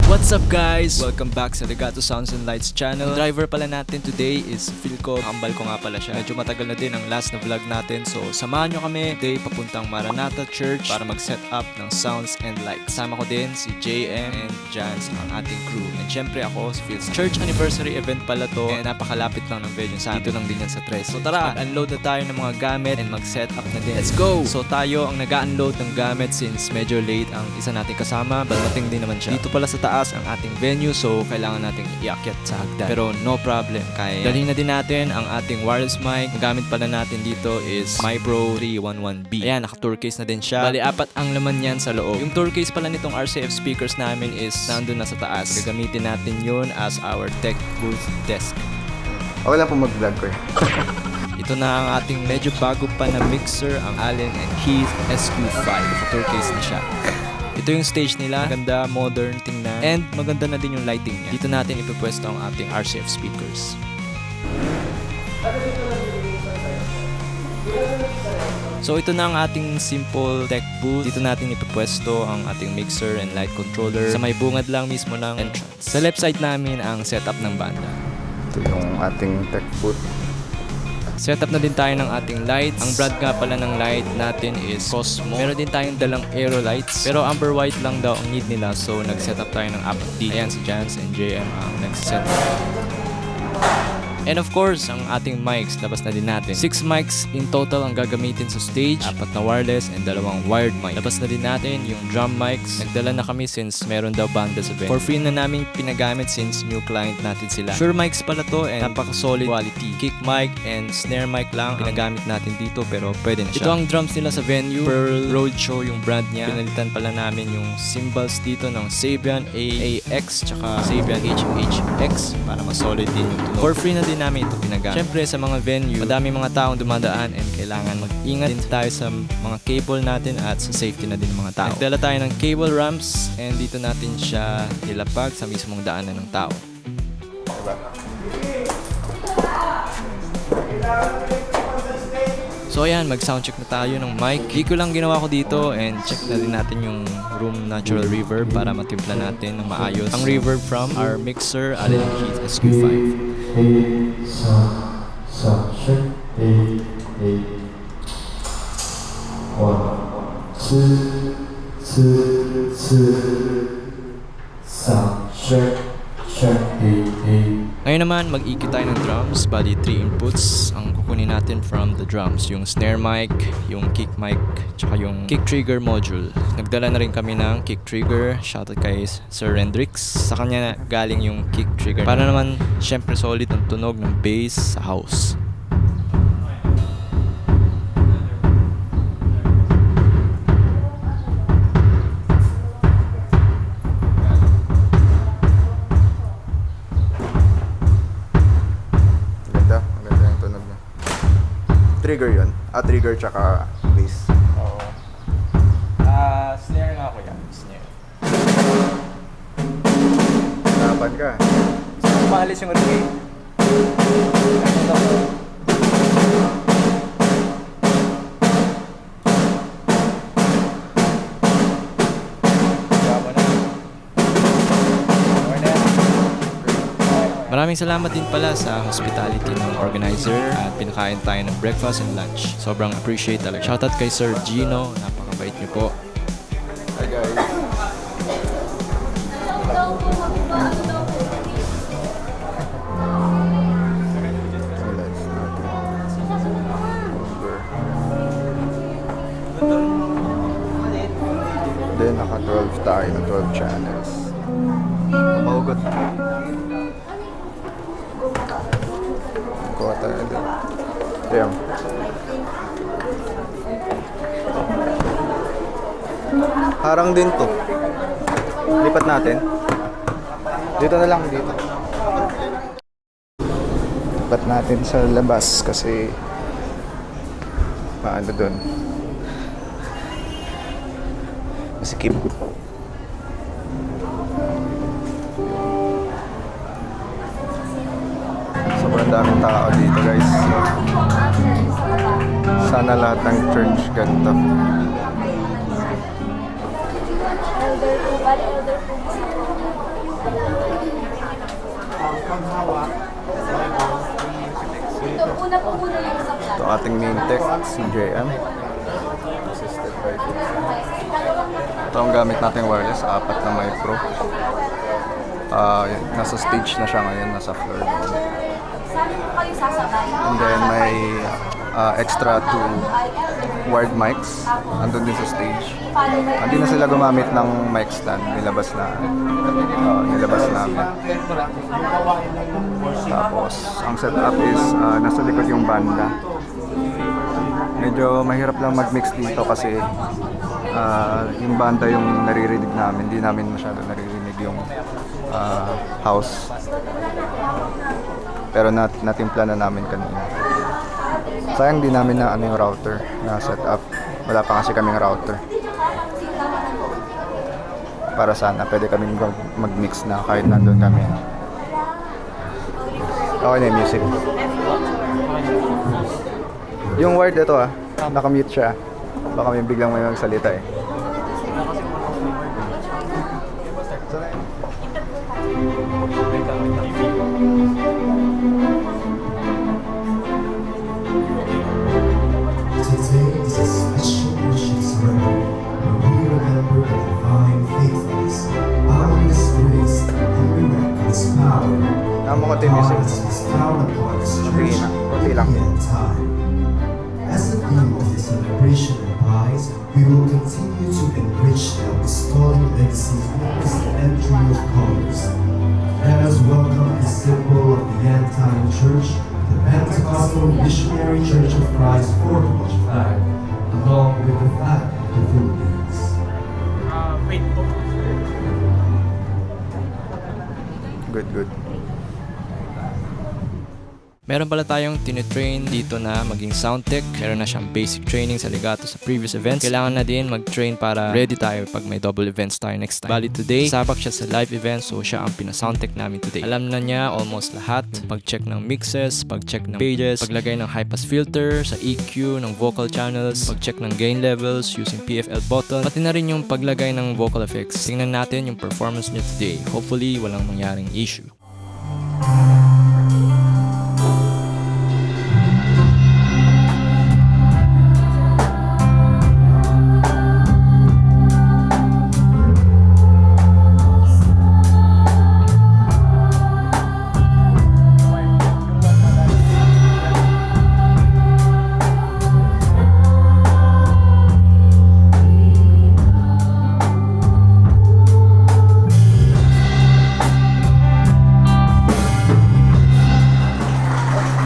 What's up guys? Welcome back sa Legato Sounds and Lights channel. Yung driver pala natin today is Philco. Kambal ko nga pala siya. Medyo matagal na din ang last na vlog natin. So samahan nyo kami today papuntang Maranatha Church para mag-set up ng sounds and lights. Kasama ko din si JM and Jans, ang ating crew. And syempre ako si Phil's church anniversary event pala to. And napakalapit lang ng venue. Dito lang din yan sa Tres. So tara, mag-unload na tayo ng mga gamit and mag-set up na din. Let's go! So tayo ang nag-unload ng gamit since medyo late ang isa nating kasama. Balmating din naman siya. Dito pala sa taas ang ating venue, so kailangan nating iakyat sa hagdan. Pero no problem, kaya dalhin na din natin ang ating wireless mic. Ang gamit pala natin dito is MyPro 311B. Ayan, naka-tour case na din siya. Bali, 4 ang laman yan sa loob. Yung tour case pala nitong RCF speakers namin is nandun na sa taas. Gagamitin natin yun as our tech booth desk. Okay lang po mag-vlog ko. Ito na ang ating medyo bago pa na mixer, ang Allen & Heath SQ5. Naka-tour case na siya. Ito yung stage nila, maganda, modern tingnan, and maganda na din yung lighting niya. Dito natin ipipwesto ang ating RCF speakers. So ito na ang ating simple tech booth. Dito natin ipipwesto ang ating mixer and light controller sa may bungad lang mismo ng entrance. Sa left side namin ang setup ng banda. Ito yung ating tech booth. Setup na din tayo ng ating lights. Ang brand nga pala ng light natin is Cosmo. Meron din tayong dalang aero lights. Pero amber white lang daw ang need nila. So nag-setup tayo ng APD. Ayan si Jans and JM ang nag-setup. And of course, ang ating mics, labas na din natin. 6 mics in total ang gagamitin sa stage. 4 na wireless and 2 wired mic. Labas na din natin yung drum mics. Nagdala na kami since meron daw banda sa venue. For free na namin pinagamit since new client natin sila. Shure mics pala to and napaka-solid quality. Kick mic and snare mic lang pinagamit natin dito pero pwede na siya. Ito ang drums nila sa venue. Pearl Roadshow yung brand niya. Pinalitan pala namin yung cymbals dito ng Sabian AAX tsaka Sabian HHX para mas solid din yung tunog. For free na din namin ito pinagamit. Siyempre sa mga venue, madami mga taong dumadaan and kailangan mag-ingat din tayo sa mga cable natin at sa safety na din ng mga tao. Nagdala tayo ng cable ramps and dito natin siya nilapag sa mismong daanan ng tao. So ayan, mag-soundcheck na tayo ng mic. Di ko lang ginawa ko dito and check na din natin yung room natural reverb para matimpla natin ng maayos ang reverb from our mixer Allen & Heath SQ5. Sound check. 1, 2, 3 check. Ngayon naman, mag-EQ tayo ng drums. Bali, 3 inputs ang kukunin natin from the drums. Yung snare mic, yung kick mic, tsaka yung kick trigger module. Nagdala na rin kami ng kick trigger. Shoutout kay Sir Rendrix. Sa kanya galing yung kick trigger. Para naman, syempre solid ang tunog ng bass sa house. Trigger yun? Trigger tsaka bass. Oo. Snare nga ako yan. Snare. Harapan ka. Maalis yung reggae. Maraming salamat din pala sa hospitality ng organizer at pinakain tayo ng breakfast and lunch. Sobrang appreciate talaga. Shoutout kay Sir Gino, napakabait niyo po. Hi guys. Then naka 12 tayo ng 12 channels. Mahugot. Kuha tayo din. Ayan. Harang din to. Lipat natin. Dito na lang, dito. Lipat natin sa labas kasi paano dun. Masikip. Sobrang daming tao dito guys. Sana lahat ng church ganito. Elder po. ating main tech, CJM. Assisted by ito ang gamit natin wireless, 4 na micro. Nasa stage na siya ngayon, nasa floor doon. And then may extra 2 wired mics andun din sa stage. Hindi na sila gumamit ng mic stand, nilabas namin. Tapos ang setup is nasa likod yung banda. Medyo mahirap lang mag-mix dito kasi yung banda yung naririnig namin, hindi namin masyado naririnig yung house. Pero natimpla na namin kanina. Sayang di namin na yung router na set up. Wala pa kasi kaming router. Para sana pwede kaming mag-mix na kahit nandun kami. Okay na yung music. Yung word ito nakamute siya. Baka may biglang may magsalita eh. Today is a special worship ceremony where we remember the divine faithfulness, boundless grace, and miraculous power Tama ko ito yung God music. has bestowed upon His church Konti lang. in time. As the theme of this celebration implies, we will continue to enrich the apostolic legacy with the entry of colors. Let us welcome the symbol of the end-time church, the Pentecostal Missionary Church of Christ 4-inch flag, along with the flag of the Philippines. Good. Meron pala tayong tinitrain dito na maging sound tech. Meron na siyang basic training sa legato sa previous events. Kailangan na din mag-train para ready tayo pag may double events tayo next time. Bali today, sabak siya sa live event, so siya ang pina-sound tech namin today. Alam na niya almost lahat. Pag-check ng mixes, pag-check ng pages, paglagay ng high-pass filter, sa EQ, ng vocal channels, pag-check ng gain levels using PFL button, pati na rin yung paglagay ng vocal effects. Tingnan natin yung performance niya today. Hopefully, walang mangyaring issue.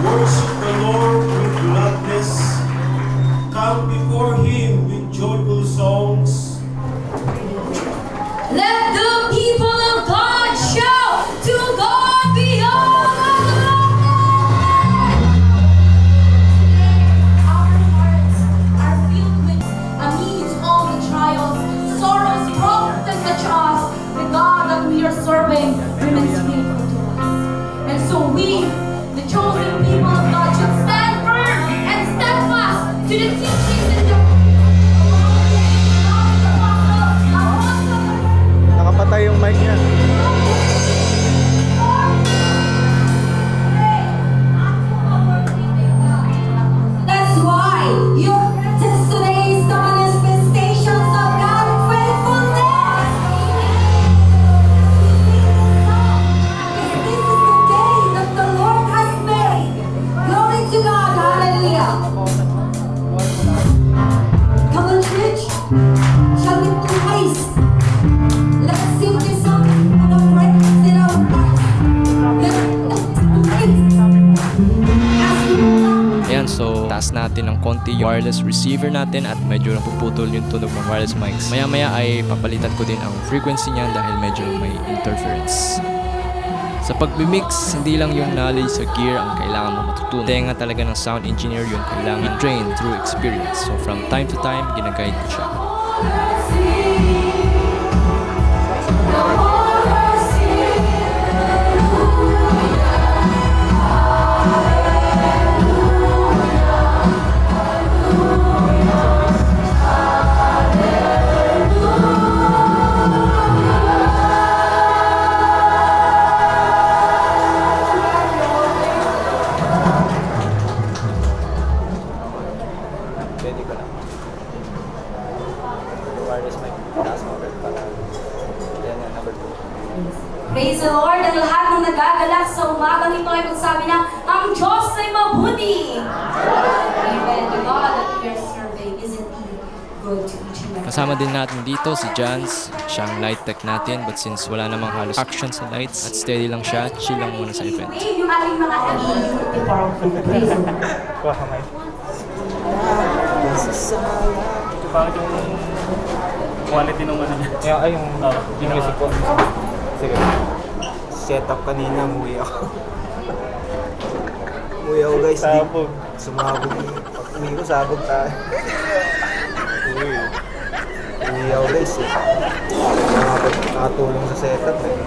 Worship the Lord with gladness. Come before Him with joyful songs. Let the people of God shout to God be all the glory. Our hearts are filled with amidst all the trials, sorrows, problems that touch us. The God that we are serving remains faithful to us. And so we, the chosen people of God, should stand firm and steadfast to the teachings and the Nakapatay yung mic niya. That's why your presence today is the manifestations of God's faithfulness. Because this is the day that the Lord has made. Glory to God, hallelujah. Come on, church. Shall we praise? Let's sing this song for the praise in our hearts. Let's praise. As we Ayan, so taas natin ng konti yung wireless receiver natin at medyo napuputol yung tunog ng wireless mics. Maya-maya ay papalitan ko din ang frequency niyan dahil medyo may interference. Sa pagmimix, hindi lang yung knowledge sa gear ang kailangan mo matutunan. Tenga talaga ng sound engineer yun, kailangan train through experience. So from time to time, ginaguide ko siya. Praise the Lord! Ang lahat ng nagagalak sa umagang ito ay magsabi na, ang Diyos ay mabuti! Amen. The God that we are serving is indeed good to each and every Kasama din natin dito si Jans, siyang light tech natin, but since wala namang halos action sa lights at steady lang siya, chill lang muna sa event. Wave yung ating mga nag-iinit department. Praise the Lord. Bakit yung quality ng ano niya? Yung music ko. Sige. Set up kanina, umuwi ako. Umuwi ako guys. Sabog. Sumabog. Uwi ko, sabog tayo. Umuwi ako guys eh. Nakatulong sa setup eh.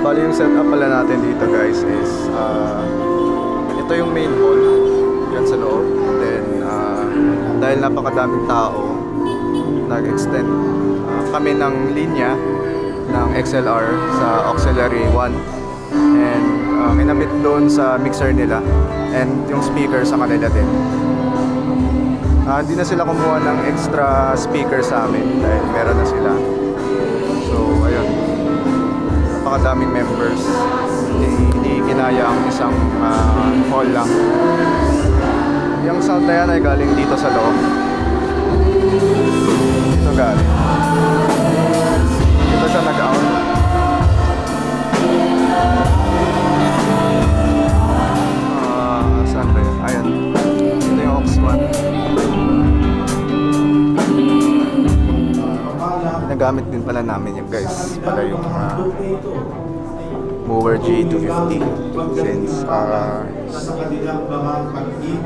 Bali yung setup pala natin dito guys is ito yung main hall, yan sa loob. And then dahil napakadaming tao, nag-extend kami ng linya ng XLR sa auxiliary 1 and inabit doon sa mixer nila and yung speaker sa kanila din. Hindi na sila kumuha ng extra speaker sa amin dahil meron na sila. So ayun, napakadaming members, hindi kinaya ang isang hall lang. Yung sound na yan ay galing dito sa loob. Dito galing. Dito siya nag-out. Saan ba yun? Ayan. Ito yung aux 1. Nagamit din pala namin yung guys. Pala yung Mover G250 since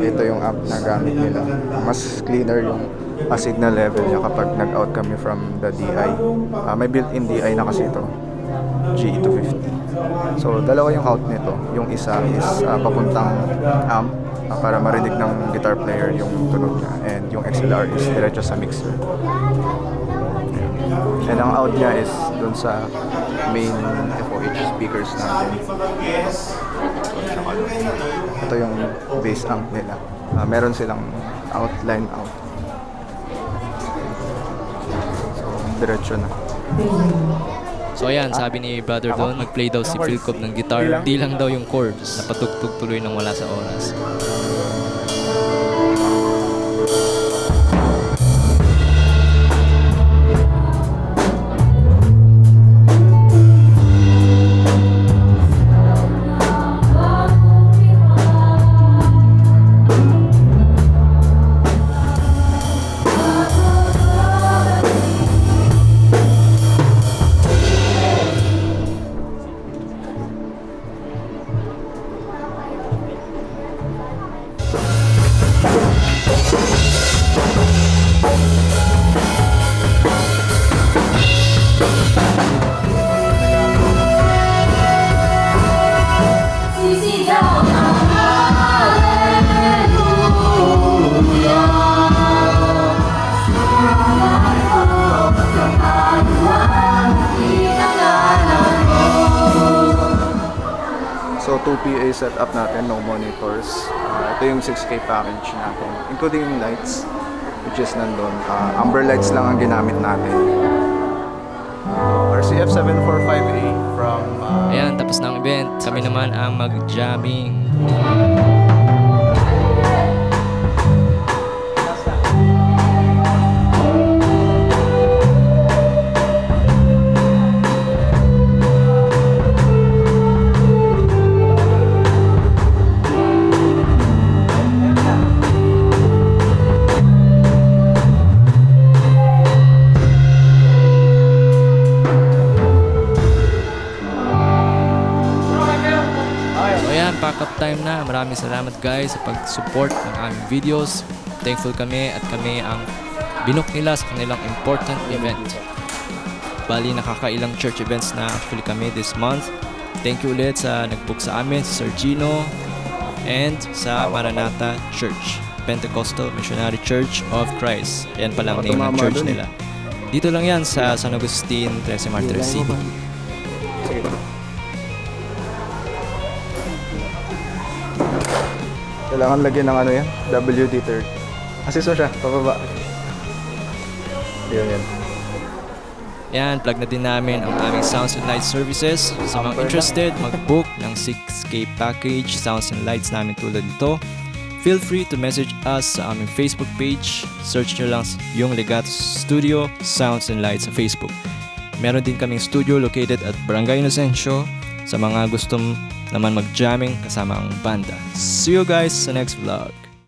ito yung app na gamit nila. Mas cleaner yung signal level niya kapag nag-out kami from the DI. May built-in DI na kasi ito, G250. So dalawa yung out nito. Yung isa is papuntang amp para marinig ng guitar player yung tunog niya, and yung XLR is diretso sa mixer. And ang out niya is dun sa main FOH speakers natin. Ito yung bass amp nila. Meron silang outline out. So, diretso na. So ayan, sabi ni Brother Don, nag-play daw si Phil Cobb ng guitar. Di lang daw yung chords, napatugtog tuloy ng wala sa oras. So 2 PA setup natin, no monitors. Ito yung 6K package natin, including yung lights, which is nandun. Amber lights lang ang ginamit natin. RCF 745A from... Ayan, tapos na ang event. Kami naman ang mag-jamming. Pack up time na. Maraming salamat guys sa pag-support ng aming videos. Thankful kami at kami ang binook nila sa kanilang important event. Bali, nakakailang church events na actually kami this month. Thank you ulit sa nag-book sa amin, si Sir Gino and sa Maranatha Church. Pentecostal Missionary Church of Christ. Ayan pala ang Baka name ng tumama church dun eh. nila. Dito lang yan sa San Agustin, 13 Martires City. Sige. Kailangan lagyan ng ano yan, WD-30. Assist mo siya, pababa. Yun yan. Yan, plug na din namin ang aming Sounds and Lights services. Sa mga interested, mag-book ng 6K package, Sounds and Lights namin tulad nito. Feel free to message us sa aming Facebook page. Search nyo lang yung Legato Studio, Sounds and Lights sa Facebook. Meron din kaming studio located at Barangay Inocencio sa mga gustong naman mag-jamming kasama ang banda. See you guys sa next vlog.